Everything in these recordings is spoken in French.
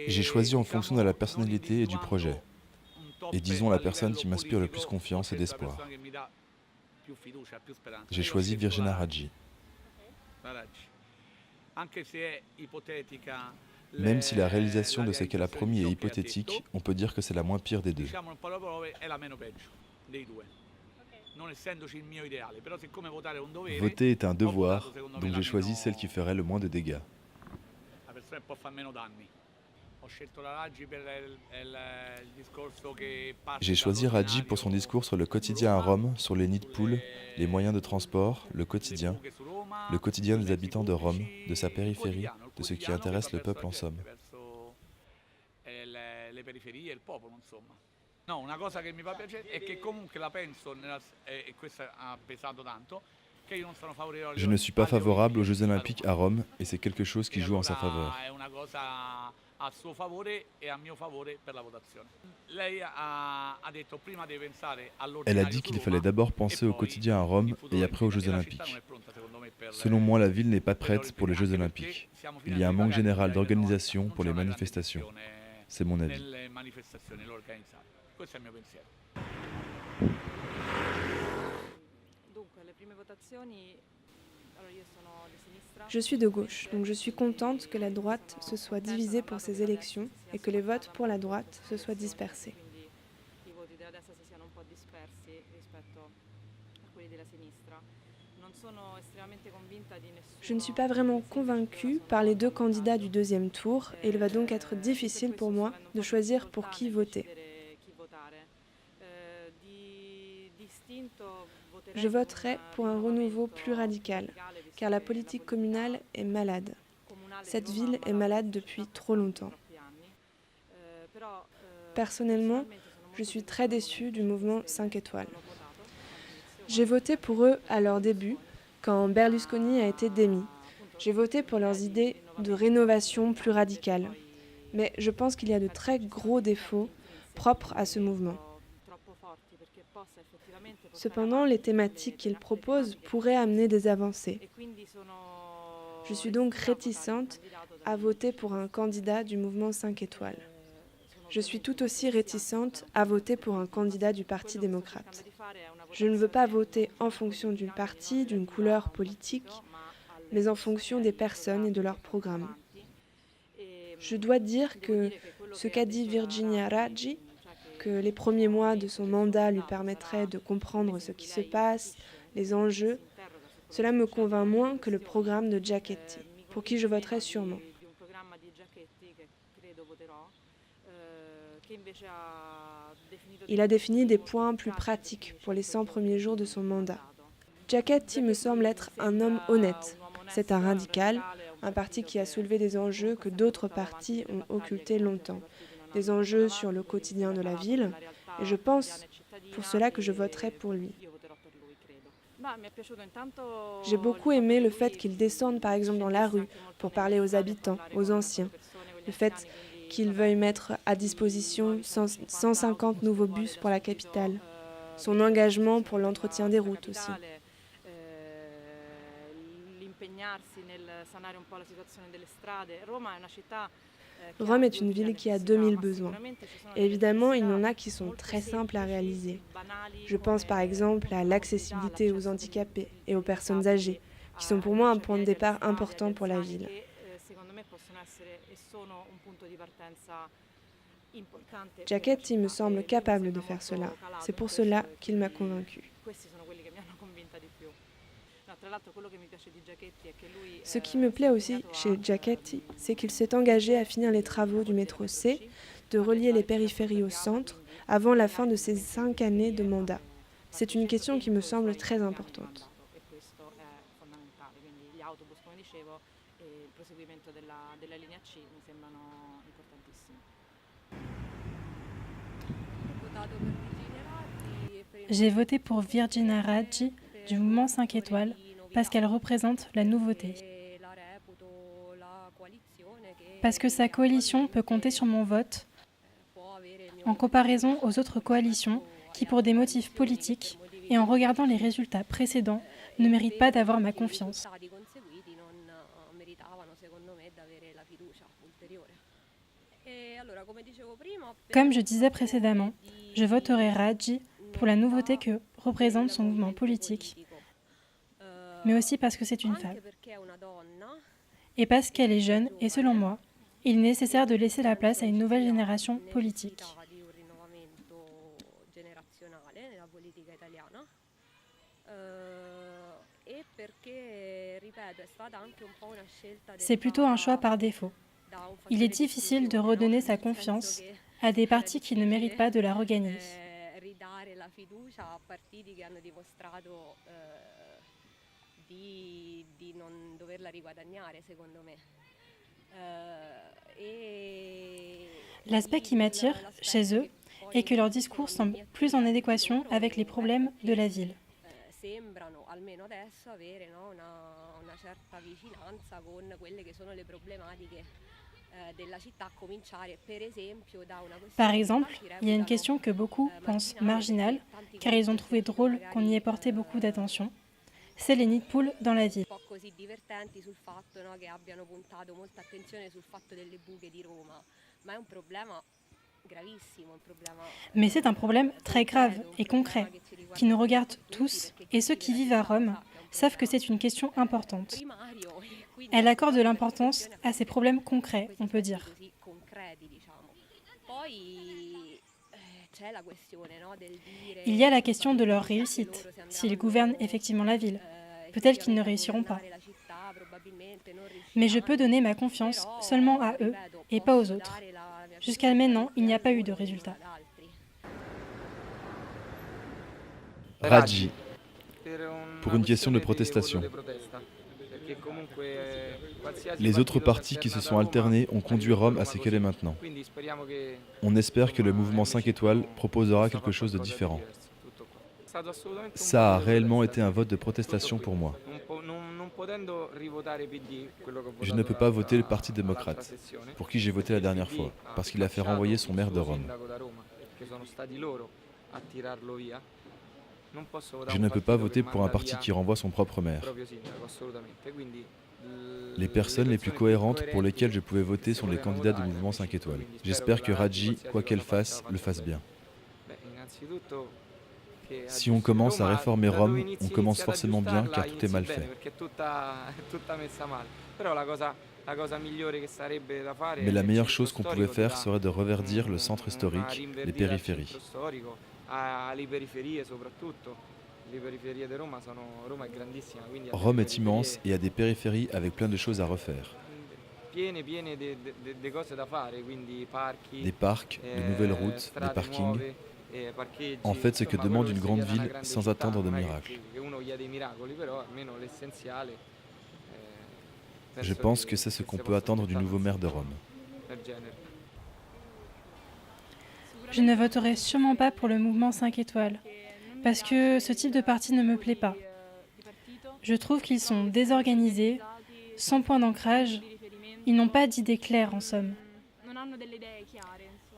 J'ai choisi en fonction de la personnalité et du projet. Et disons la personne qui m'inspire le plus confiance et d'espoir. J'ai choisi Virginia Raggi. Même si la réalisation de ce qu'elle a promis est hypothétique, on peut dire que c'est la moins pire des deux. Voter est un devoir, donc j'ai choisi celle qui ferait le moins de dégâts. J'ai choisi Raggi pour son discours sur le quotidien à Rome, sur les nids de poules, les moyens de transport, le quotidien des habitants de Rome, de sa périphérie, de ce qui intéresse le peuple en somme. Je ne suis pas favorable aux Jeux Olympiques à Rome et c'est quelque chose qui joue en sa faveur. Elle a dit qu'il fallait d'abord penser au quotidien à Rome et après aux Jeux Olympiques. Selon moi, la ville n'est pas prête pour les Jeux Olympiques. Il y a un manque général d'organisation pour les manifestations. C'est mon avis. Je suis de gauche, donc je suis contente que la droite se soit divisée pour ces élections et que les votes pour la droite se soient dispersés. Je ne suis pas vraiment convaincue par les deux candidats du deuxième tour et il va donc être difficile pour moi de choisir pour qui voter. Je voterai pour un renouveau plus radical, car la politique communale est malade. Cette ville est malade depuis trop longtemps. Personnellement, je suis très déçue du mouvement 5 étoiles. J'ai voté pour eux à leur début, quand Berlusconi a été démis. J'ai voté pour leurs idées de rénovation plus radicales. Mais je pense qu'il y a de très gros défauts propres à ce mouvement. Cependant, les thématiques qu'ils proposent pourraient amener des avancées. Je suis donc réticente à voter pour un candidat du mouvement 5 étoiles. Je suis tout aussi réticente à voter pour un candidat du Parti démocrate. Je ne veux pas voter en fonction du parti, d'une couleur politique, mais en fonction des personnes et de leur programme. Je dois dire que ce qu'a dit Virginia Raggi, que les premiers mois de son mandat lui permettraient de comprendre ce qui se passe, les enjeux, cela me convainc moins que le programme de Giachetti, pour qui je voterai sûrement. Il a défini des points plus pratiques pour les 100 premiers jours de son mandat. Giachetti me semble être un homme honnête. C'est un radical, un parti qui a soulevé des enjeux que d'autres partis ont occultés longtemps. Des enjeux sur le quotidien de la ville, et je pense pour cela que je voterai pour lui. J'ai beaucoup aimé le fait qu'il descende par exemple dans la rue pour parler aux habitants, aux anciens. Le fait qu'il veuille mettre à disposition 150 nouveaux bus pour la capitale. Son engagement pour l'entretien des routes aussi. Rome est une ville qui a 2000 besoins. Et évidemment, il y en a qui sont très simples à réaliser. Je pense par exemple à l'accessibilité aux handicapés et aux personnes âgées, qui sont pour moi un point de départ important pour la ville. Giachetti me semble capable de faire cela. C'est pour cela qu'il m'a convaincue. Ce qui me plaît aussi chez Giachetti, c'est qu'il s'est engagé à finir les travaux du métro C, de relier les périphéries au centre, avant la fin de ses 5 années de mandat. C'est une question qui me semble très importante. J'ai voté pour Virginia Raggi du mouvement 5 étoiles parce qu'elle représente la nouveauté. Parce que sa coalition peut compter sur mon vote en comparaison aux autres coalitions qui, pour des motifs politiques et en regardant les résultats précédents, ne méritent pas d'avoir ma confiance. Comme je disais précédemment, je voterai Raggi pour la nouveauté que représente son mouvement politique, mais aussi parce que c'est une femme. Et parce qu'elle est jeune, et selon moi, il est nécessaire de laisser la place à une nouvelle génération politique. C'est plutôt un choix par défaut. Il est difficile de redonner sa confiance à des partis qui ne méritent pas de la regagner. L'aspect qui m'attire chez eux est que leur discours semble plus en adéquation avec les problèmes de la ville. Par exemple, il y a une question que beaucoup pensent marginale, car ils ont trouvé drôle qu'on y ait porté beaucoup d'attention. C'est les nids de poules dans la ville. Mais c'est un problème très grave et concret, qui nous regarde tous, et ceux qui vivent à Rome savent que c'est une question importante. Elle accorde de l'importance à ces problèmes concrets, on peut dire. Il y a la question de leur réussite, s'ils gouvernent effectivement la ville. Peut-être qu'ils ne réussiront pas. Mais je peux donner ma confiance seulement à eux et pas aux autres. Jusqu'à maintenant, il n'y a pas eu de résultat. Raggi, pour une question de protestation. Les autres partis qui se sont alternés ont conduit Rome à ce qu'elle est maintenant. On espère que le mouvement 5 étoiles proposera quelque chose de différent. Ça a réellement été un vote de protestation pour moi. Je ne peux pas voter le Parti démocrate, pour qui j'ai voté la dernière fois, parce qu'il a fait renvoyer son maire de Rome. Je ne peux pas voter pour un parti qui renvoie son propre maire. Les personnes les plus cohérentes pour lesquelles je pouvais voter sont les candidats du mouvement 5 étoiles. J'espère que Raggi, quoi qu'elle fasse, le fasse bien. Si on commence à réformer Rome, on commence forcément bien car tout est mal fait. Mais la meilleure chose qu'on pouvait faire serait de reverdir le centre historique, les périphéries. Rome est immense et a des périphéries avec plein de choses à refaire. Des parcs, de nouvelles routes, des parkings. En fait, ce que demande une grande ville sans attendre de miracles. Je pense que c'est ce qu'on peut attendre du nouveau maire de Rome. Je ne voterai sûrement pas pour le mouvement 5 étoiles, parce que ce type de parti ne me plaît pas. Je trouve qu'ils sont désorganisés, sans point d'ancrage, ils n'ont pas d'idées claires en somme.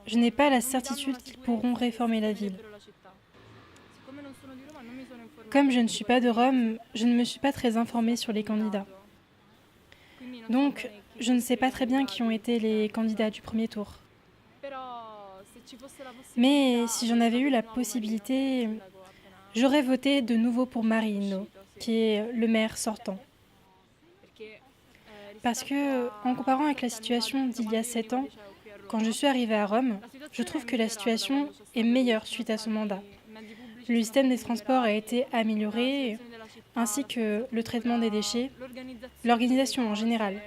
Je n'ai pas la certitude qu'ils pourront réformer la ville. Comme je ne suis pas de Rome, je ne me suis pas très informée sur les candidats. Donc, je ne sais pas très bien qui ont été les candidats du premier tour. Mais si j'en avais eu la possibilité, j'aurais voté de nouveau pour Marino, qui est le maire sortant. Parce que, en comparant avec la situation d'il y a 7 ans, quand je suis arrivée à Rome, je trouve que la situation est meilleure suite à son mandat. Le système des transports a été amélioré, ainsi que le traitement des déchets, l'organisation en général.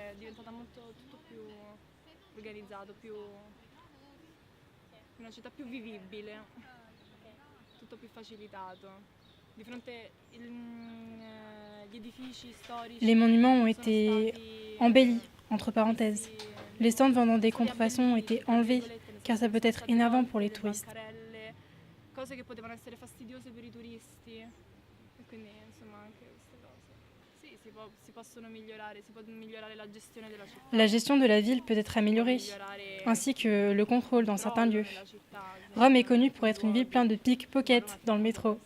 Les monuments ont été embellis, entre parenthèses. Les stands vendant des contrefaçons ont été enlevés, car ça peut être énervant pour les touristes. La gestion de la ville peut être améliorée, ainsi que le contrôle dans certains lieux. Rome est connue pour être une ville pleine de pickpockets dans le métro.